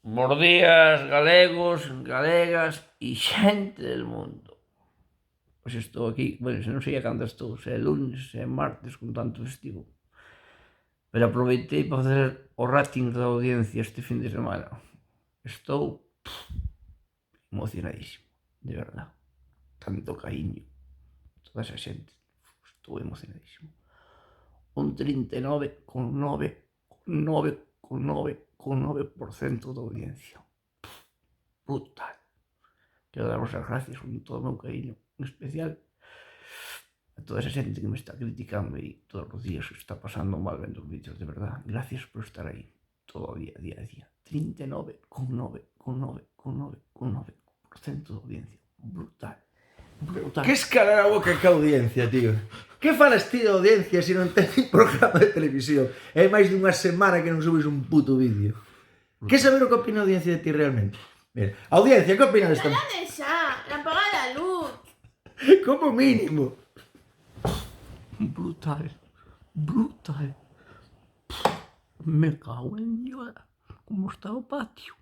Bos días, galegos, galegas e xente del mundo. Pois estou aquí, bueno, se non sei a cando estou, se é lunes, se é martes, con tanto festivo. Pero aproveitei para facer o rating da audiencia este fin de semana. Estou emocionadísimo, de verdad. Tanto cariño, toda esa xente. Estou emocionadísimo. Un 39,9% da audiencia. Brutal. Quero daros as gracias con todo o meu cariño, en especial a toda esa xente que me está criticando e todos os días está pasando mal vendo os vídeos, de verdad. Gracias por estar aí todo o día, día a día. 39,9% de audiencia. Brutal. Brutal. Que escalar a boca que audiencia, tío. Que falas ti de audiencia se non tens un programa de televisión? É máis dunha semana que non subes un puto vídeo. Que saber o que opina a audiencia de ti realmente? Mira, audiencia, que opina desta? ¡Dale ya! ¡Apaga la luz! Como mínimo. Brutal. Brutal. Me cago en Dios. Como está o patio.